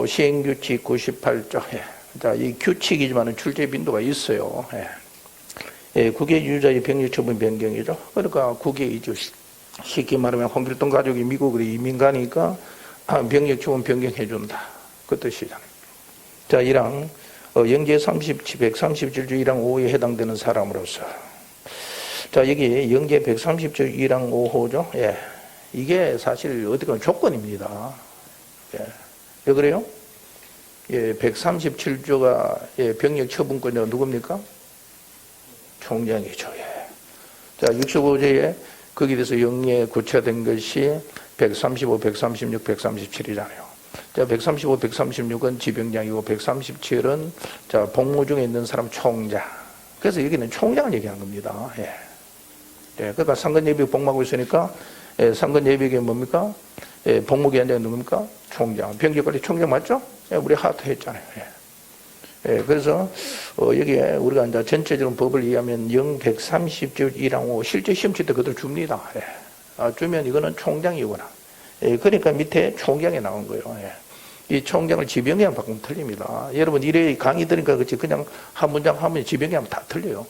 시행규칙 98조. 자, 이 규칙이지만 출제 빈도가 있어요. 국외 이주자의 병역 처분 변경이죠. 그러니까 국외 이주, 쉽게 말하면 홍길동 가족이 미국으로 이민 가니까 병역 처분 변경해준다. 그 뜻이잖아요. 자, 1항 영제 137조 1항 5호에 해당되는 사람으로서. 자, 여기 영제 130조 1항 5호죠. 이게 사실 어떻게 보면 조건입니다. 왜 그래요? 137조가 병역 처분권자가 누굽니까? 총장이죠. 자, 65조에 거기에 대해서 영예 구체된 것이 135, 136, 137이잖아요. 자, 135, 136은 지병장이고 137은 자, 복무 중에 있는 사람 총장. 그래서 여기는 총장을 얘기하는 겁니다. 그러니까 상근예비역 복무하고 있으니까 상근예비역이 뭡니까? 복무기한장이 누굽니까? 총장. 병력관리 총장 맞죠? 우리 하트 했잖아요. 그래서 여기에 우리가 이제 전체적인 법을 이해하면 영 130조 1항 5 실제 시험 칠 때 그대로 줍니다. 주면 이거는 총장이구나. 그러니까 밑에 총장이 나온 거예요. 이 총장을 지병이랑 바꾸면 틀립니다. 여러분 이래 강의 들으니까 그렇지 그냥 한 문장 하면 지병이랑 다 틀려요.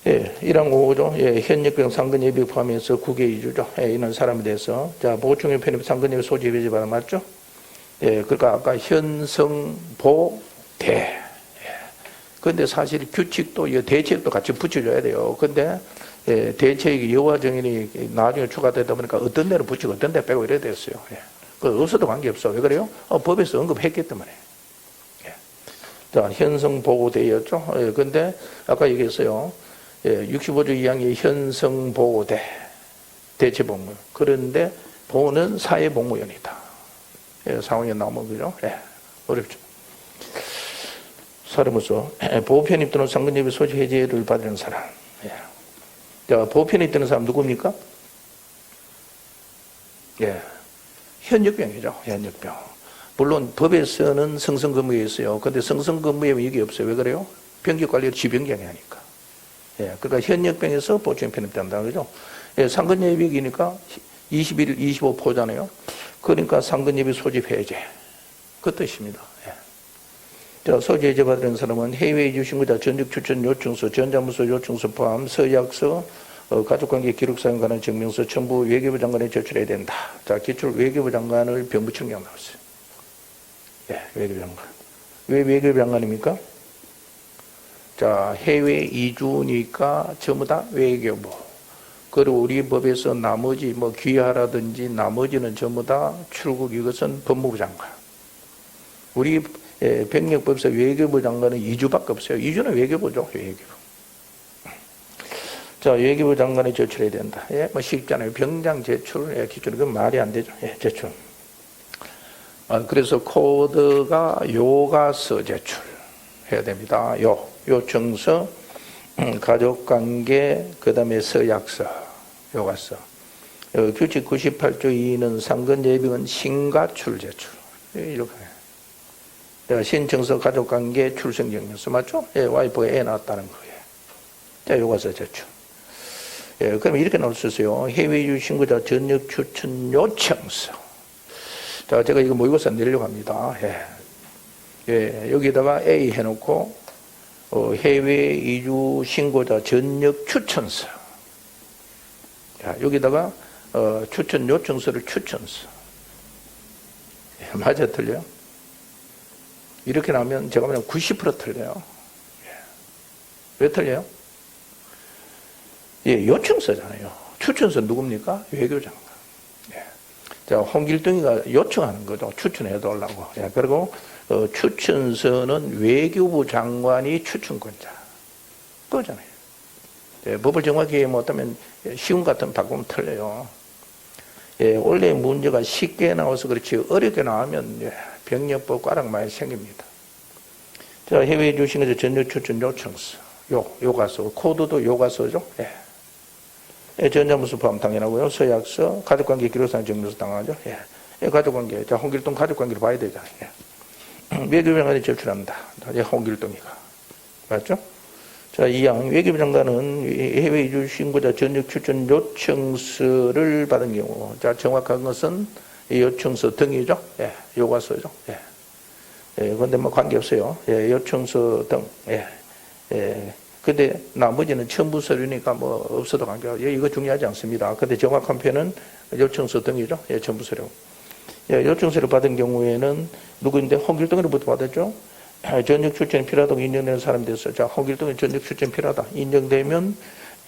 1항 5호죠. 현역병 상근예비역 포함해서 국외 이주죠. 이런 사람에 대해서 자 보충형 편입 상근예비역 소지 배제 받아 맞죠? 그러니까 아까 현성보대. 그런데 사실 규칙도 대책도 같이 붙여줘야 돼요. 근데 대책이 여와 정인이 나중에 추가되다 보니까 어떤 데로 붙이고 어떤 데 빼고 이래야 됐어요. 그 없어도 관계없어. 왜 그래요? 법에서 언급했기 때문에. 자, 현성보호대였죠. 근데 아까 얘기했어요. 65조 2항의 현성보호대 대체복무. 그런데 보호는 사회복무원이다. 상황에 나오면 그죠? 어렵죠. 사람으로서 보호편입 또는 상근예비 소지 해제를 받는 사람. 자, 보호편입 되는 사람 누굽니까? 현역병이죠. 현역병. 물론 법에서는 성성근무에 있어요. 근데 성성근무에 여기 없어요. 왜 그래요? 병역관리를 지병장이 하니까. 그러니까 현역병에서 보충 편입된다. 그죠? 상근예비이니까 21, 25포잖아요. 그러니까 상근예비 소집 해제. 그 뜻입니다. 자, 소지 해제 받은 사람은 해외 이주 신고자 전직 추천 요청서, 전자문서 요청서 포함 서약서, 가족관계 기록사항 관한 증명서 첨부 외교부 장관에 제출해야 된다. 자, 기출 외교부 장관을 병무청장 나왔어요. 외교부 장관. 왜 외교부 장관입니까? 자, 해외 이주니까 전부 다 외교부. 그리고 우리 법에서 나머지 뭐 귀하라든지 나머지는 전부 다 출국 이것은 법무부 장관. 우리 병력법에서 외교부 장관은 2주밖에 없어요. 2주는 외교부죠. 외교부. 자, 외교부 장관에 제출해야 된다. 뭐 쉽잖아요. 병장 제출, 기출. 그건 말이 안 되죠. 제출. 그래서 코드가 요가서 제출해야 됩니다. 요청서, 가족관계, 그 다음에 서약서, 요가서. 규칙 98조 2는 상근예비군 신가출 제출. 이렇게. 신청서, 가족관계, 출생증명서 맞죠? 와이프가 애 낳았다는 거예요. 자, 요가서 제출. 그럼 이렇게 나올 수 있어요. 해외 이주 신고자 전역 추천 요청서. 자, 제가 이거 모의고사 내려고 합니다. 여기다가 A 해놓고, 해외 이주 신고자 전역 추천서. 자, 여기다가, 추천 요청서를 추천서. 맞아, 틀려요? 이렇게 나오면 제가 보면 90% 틀려요. 왜 틀려요? 요청서잖아요. 추천서 누굽니까? 외교장관. 자, 홍길동이가 요청하는 거죠. 추천해달라고. 그리고 추천서는 외교부 장관이 추천권자. 그거잖아요. 법을 정확히 이해 못하면 쉬운 것 같으면 바꾸면 틀려요. 원래 문제가 쉽게 나와서 그렇지 어렵게 나오면 병력법 꽈락 많이 생깁니다. 자, 해외 주신에서 전역 추천 요청서. 요가서. 코드도 요가서죠. 전자문서 포함 당연하고요. 서약서, 가족관계 기록상 증명서 당하죠. 가족관계. 자, 홍길동 가족관계를 봐야 되잖아요. 외교부 장관이 제출합니다. 홍길동이가. 맞죠? 자, 2항 외교부 장관은 해외 이주 신고자 전역 추천 요청서를 받은 경우. 자, 정확한 것은 요청서 등이죠. 예, 요과서죠. 예. 예, 근데 뭐 관계없어요. 예, 요청서 등. 예. 예. 근데 나머지는 첨부 서류니까 뭐 없어도 관계가, 예, 이거 중요하지 않습니다. 근데 정확한 표현은 요청서 등이죠. 예, 첨부 서류. 예, 요청서를 받은 경우에는 누구인데 홍길동으로부터 받았죠. 전역 출전이 필요하다고 인정되는 사람이 됐어요. 자, 홍길동이 전역 출전이 필요하다. 인정되면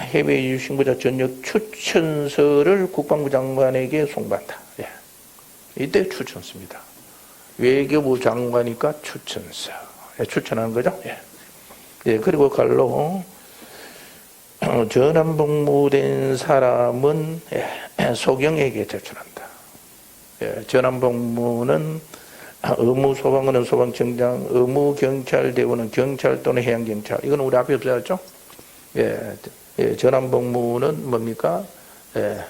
해외 이주 신고자 전역 추천서를 국방부 장관에게 송부한다. 예. 이때 추천서입니다. 외교부 장관이니까 추천서. 예, 추천하는 거죠. 예. 예, 그리고 갈로 전환 복무된 사람은 소경에게 제출한다. 예, 전환 복무는 의무 소방관은 소방청장, 의무 경찰대원은 경찰 또는 해양경찰. 이건 우리 앞에 없었죠? 예, 예, 전환 복무는 뭡니까? 예,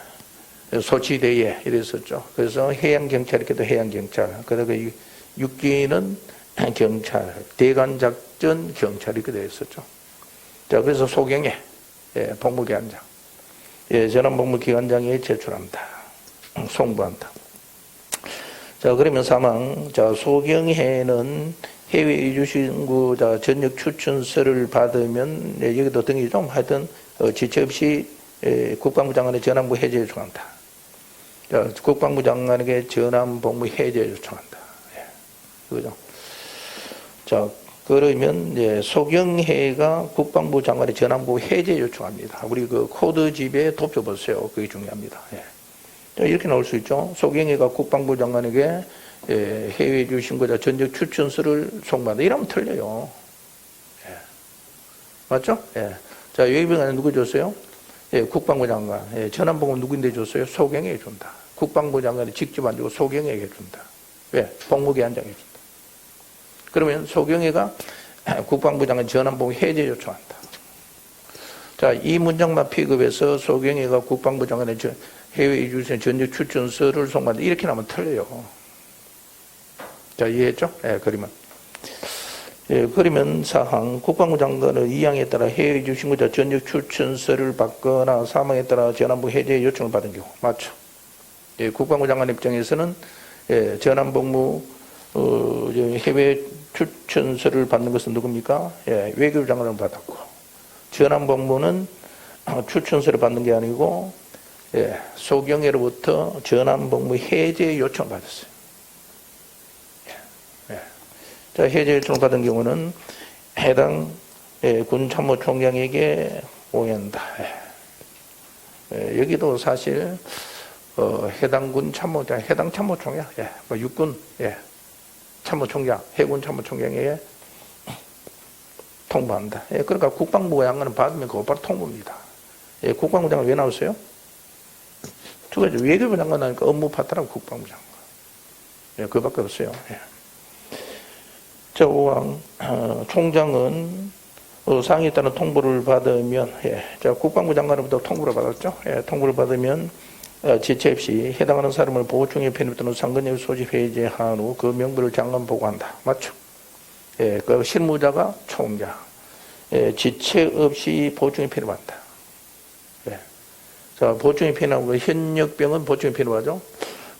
소치대에 이랬었죠. 그래서 해양경찰이기도 해양경찰. 그다음에 육기는 경찰, 대관작전 경찰이기도 했었죠. 자, 그래서 소경에 예, 복무기관장, 예, 전환복무기관장에 제출한다. 송부한다. 자, 그러면 사망. 자, 소경회는 해외 이주 신고자 전역 추천서를 받으면, 예, 여기도 등이 좀 하여튼, 지체 없이, 예, 국방부 장관의 전환부 해제 요청한다. 자, 국방부 장관에게 전환복무 해제 요청한다. 예, 그죠? 자, 그러면, 예, 소경회가 국방부 장관의 전환부 해제 요청합니다. 우리 그 코드집에 돕혀보세요. 그게 중요합니다. 예. 이렇게 나올 수 있죠. 소경회가 국방부 장관에게 해외 이주 신고자 전역 추천서를 송부한다. 이러면 틀려요. 예. 맞죠? 예. 자, 예비관은 누구 줬어요? 예, 국방부 장관. 예, 전환복무 누구인데 줬어요? 소경회에 준다. 국방부 장관이 직접 안 주고 소경회에게 준다. 왜? 복무기관장에 준다. 그러면 소경회가 국방부 장관 전환복무 해제 요청한다. 자, 이 문장만 픽업해서 소경회가 국방부 장관의 해외 이주선 전역 추천서를 송부한다. 이렇게 나오면 틀려요. 자, 이해했죠? 예, 그러면. 예, 그러면 사항, 국방부 장관의 이항에 따라 해외 이주 신고자 전역 추천서를 받거나 사망에 따라 전환부 해제 요청을 받은 경우. 맞죠? 예, 국방부 장관 입장에서는, 예, 전환복무, 해외 추천서를 받는 것은 누굽니까? 예, 외교부 장관을 받았고, 전환복무는 추천서를 받는 게 아니고, 예, 소경회로부터 전환복무 해제 요청을 받았어요. 예, 예. 자, 해제 요청을 받은 경우는 해당, 예, 군 참모총장에게 보낸다. 예. 예, 여기도 사실 해당 군 참모장, 해당 참모총장, 예, 뭐 육군, 예, 참모총장, 해군 참모총장에게 통보한다. 예, 그러니까 국방부 장관은 받으면 그거 바로 통보입니다. 예, 국방부 장관 왜 나왔어요? 두 가지, 외교부 장관 나니까 업무 파트라고 국방부 장관. 예, 그거밖에 없어요. 예. 자, 5항, 총장은 상위에 따른 통보를 받으면, 예, 자, 국방부 장관으로부터 통보를 받았죠. 예, 통보를 받으면 지체 없이 해당하는 사람을 보호총에 편입 또는 상근예비 소집 해제한 후 그 명부를 장관 보고한다. 맞죠? 예, 그 실무자가 총장. 예, 지체 없이 보호총에 편입한다. 예. 자, 보호총에 편입하고 현역병은 보호총에 편입하죠.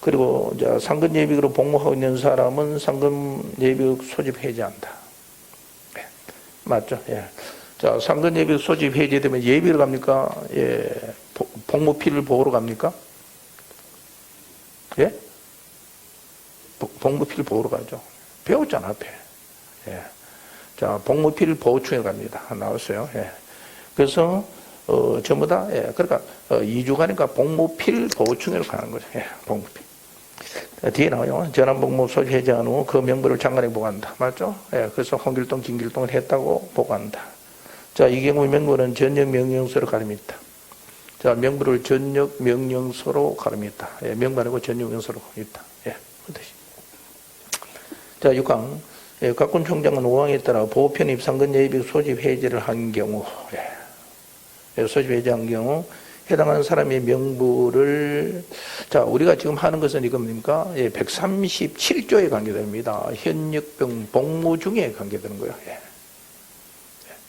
그리고 이제 상근예비로 복무하고 있는 사람은 상근예비 소집 해제한다. 예. 맞죠? 예. 자, 상근예비 소집 해제되면 예비를 갑니까? 예. 복무필을 보호로 갑니까? 예? 복무필 보호로 가죠. 배웠잖아, 앞에. 예. 자, 복무필 보호충에 갑니다. 나왔어요. 예. 그래서, 전부 다, 예. 그러니까, 2주 가니까 복무필 보호충으로 가는 거죠. 예. 복무필. 자, 뒤에 나와요. 전환복무 소집 해제한 후 그 명부를 장관에게 보고한다. 맞죠? 예. 그래서 홍길동, 김길동을 했다고 보고한다. 자, 이 경우 명부는 전역 명령서로 가립니다. 자, 명부를 전역 명령서로 가릅니다. 예, 명부 아니고 전역 명령서로 가립니다. 예, 그렇듯이. 자, 6항. 예, 각군 총장은 5항에 따라 보호편입 상근예비 소집 해제를 한 경우, 예, 예, 소집 해제한 경우, 해당하는 사람의 명부를, 자, 우리가 지금 하는 것은 이겁니까? 예, 137조에 관계됩니다. 현역병 복무 중에 관계되는 거예요. 예.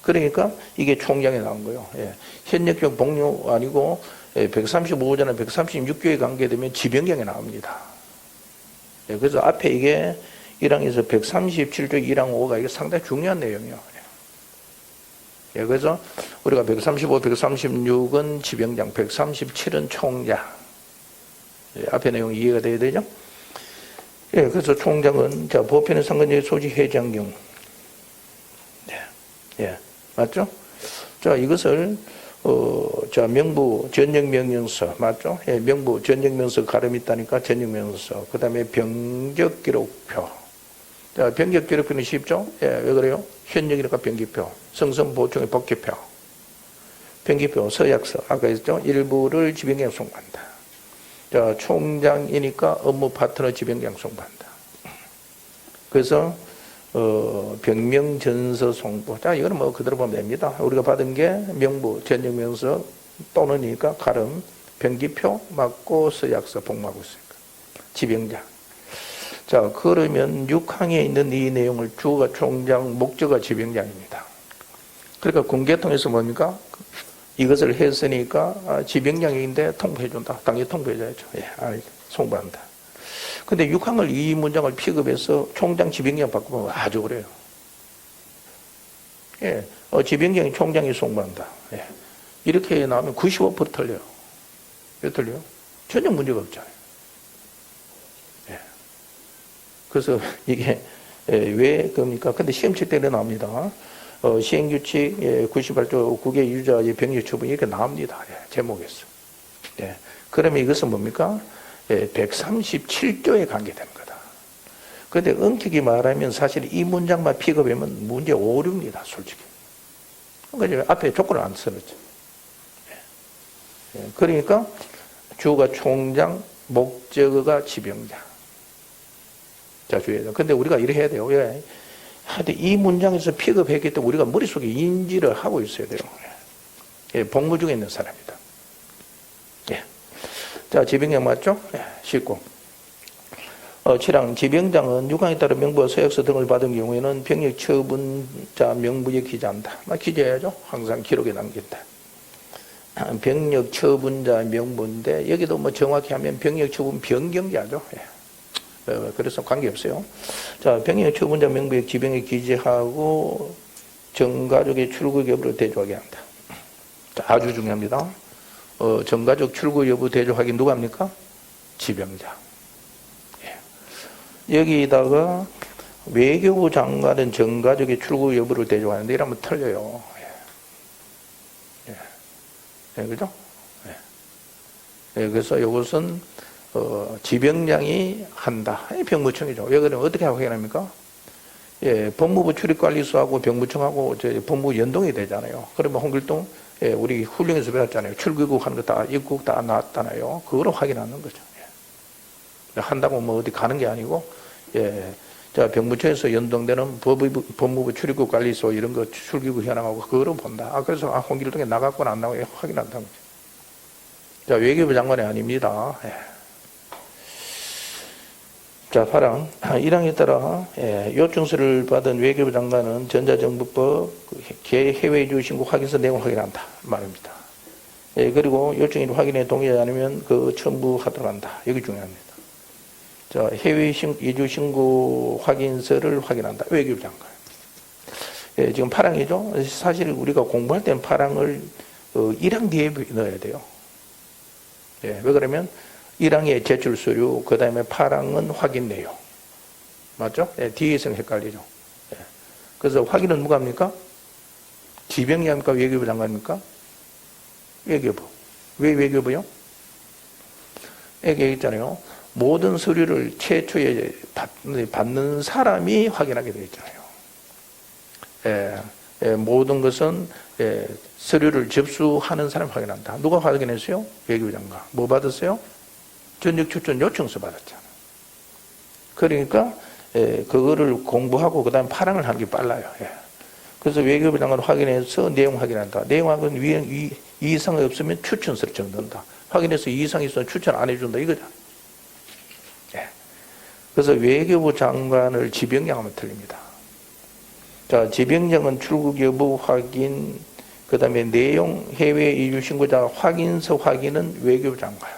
그러니까 이게 총장에 나온 거예요. 예. 현역병 복무 아니고 135조나 136조에 관계되면 지병경에 나옵니다. 예, 그래서 앞에 이게 1항에서 137조 1항 5가 이게 상당히 중요한 내용이에요. 예, 그래서 우리가 135, 136은 지병장, 137은 총장. 예, 앞에 내용 이해가 돼야 되죠? 예, 그래서 총장은, 자, 보편의 상관적 소지 해제한 경우. 예, 예, 맞죠? 자, 이것을, 자, 명부 전역명령서, 맞죠? 예, 명부 전역명령서 가름이 있다니까 전역명령서. 그 다음에 병적기록표. 자, 병적기록표는 쉽죠? 예, 왜 그래요? 현역이니까 병기표, 성선보충의 복귀표, 병기표, 서약서, 아까 했죠? 일부를 지병장 송부한다. 자, 총장이니까 업무 파트너 지병장 송부한다. 그래서 병명전서 송부. 자, 이거는 뭐 그대로 보면 됩니다. 우리가 받은 게 명부, 전역명서 또는이니까 가름, 병기표, 맞고 서약서 복무하고 있으니까. 지병장. 자, 그러면 6항에 있는 이 내용을 주어가 총장, 목적어가 지병장입니다. 그러니까 군계통에서 뭡니까? 이것을 했으니까 지병장인데 통보해준다. 당연히 통보해줘야죠. 예, 송부한다. 근데 6항을 이 문장을 픽업해서 총장, 지병장 바꾸면 아주 그래요. 예, 지병장이 총장이 송부한다. 예, 이렇게 나오면 95% 틀려요. 왜 틀려요? 전혀 문제가 없잖아요. 그래서 이게 왜 그럽니까? 근데 시험 칠 때는 나옵니다. 시행규칙 98조 9개 유자의 병력 처분 이렇게 나옵니다. 예, 제목에서. 예, 그러면 이것은 뭡니까? 137조에 관계되는 거다. 그런데 엄격히 말하면 사실 이 문장만 픽업하면 문제 오류입니다. 솔직히. 그러니까 앞에 조건을 안 써놨죠. 예, 그러니까 주어가 총장, 목적어가 지병장. 자, 주의해야. 근데 우리가 이래 해야 돼요. 왜? 하여튼 이 문장에서 픽업했기 때문에 우리가 머릿속에 인지를 하고 있어야 돼요. 예, 복무 중에 있는 사람이다. 예. 자, 지병장 맞죠? 예, 쉽고. 7항, 지병장은 6항에 따라 명부와 서약서 등을 받은 경우에는 병력 처분자 명부에 기재한다. 기재해야죠. 항상 기록에 남긴다. 병력 처분자 명부인데, 여기도 뭐 정확히 하면 병력 처분 변경자죠. 예. 그래서 관계없어요. 자, 병역 처분자 명부에 지병에 기재하고 전가족의 출국 여부를 대조하게 한다. 자, 아주 중요합니다. 전가족 출국 여부 대조하기 누가 합니까? 지병자. 예. 여기다가 외교부 장관은 전가족의 출국 여부를 대조하는데 이러면 틀려요. 예. 예. 예, 그죠? 예. 예, 그래서 이것은 지병장이 한다. 병무청이죠. 왜 그러면 어떻게 확인합니까? 예, 법무부 출입관리소하고 병무청하고 법무부 연동이 되잖아요. 그러면 홍길동, 예, 우리 훈령에서 배웠잖아요. 출국국 하는 거 다, 입국 다 나왔잖아요. 그거로 확인하는 거죠. 예. 한다고 뭐 어디 가는 게 아니고, 예, 자, 병무청에서 연동되는 법무부 출입국 관리소 이런 거 출국국 현황하고 그거로 본다. 그래서 홍길동에 나갔거나 안 나가고 확인한다는 거죠. 자, 외교부 장관이 아닙니다. 예. 자, 8항. 1항에 따라 요청서를 받은 외교부 장관은 전자정부법 해외이주 신고 확인서 내용 확인한다 말입니다. 예, 그리고 요청인 확인에 동의하지 않으면 그 첨부하도록 한다. 여기 중요합니다. 자, 해외 이주 신고 확인서를 확인한다. 외교부 장관. 예, 지금 8항이죠. 사실 우리가 공부할 때는 8항을 1항 뒤에 넣어야 돼요. 예, 왜 그러면 1항의 제출 서류, 그 다음에 8항은 확인 내용. 맞죠? 예, 뒤에서는 헷갈리죠. 예. 그래서 확인은 누가 합니까? 지병이 합니까? 외교부 장관입니까? 외교부. 왜 외교부요? 여기 있잖아요. 모든 서류를 최초에 받는 사람이 확인하게 되어 있잖아요. 예, 예, 모든 것은 서류를 접수하는 사람이 확인한다. 누가 확인했어요? 외교부 장관. 뭐 받았어요? 전역 추천 요청서 받았잖아. 그러니까 그거를 공부하고 그 다음에 8항을 하는 게 빨라요. 예. 그래서 외교부 장관 확인해서 내용 확인한다. 내용 확인 이의사항이 없으면 추천서를 적는다. 확인해서 이의사항이 있으면 추천 안 해준다. 이거잖아. 예. 그래서 외교부 장관을 지병장하면 틀립니다. 자, 지병장은 출국 여부 확인, 그 다음에 내용 해외 이주 신고자 확인서 확인은 외교부 장관.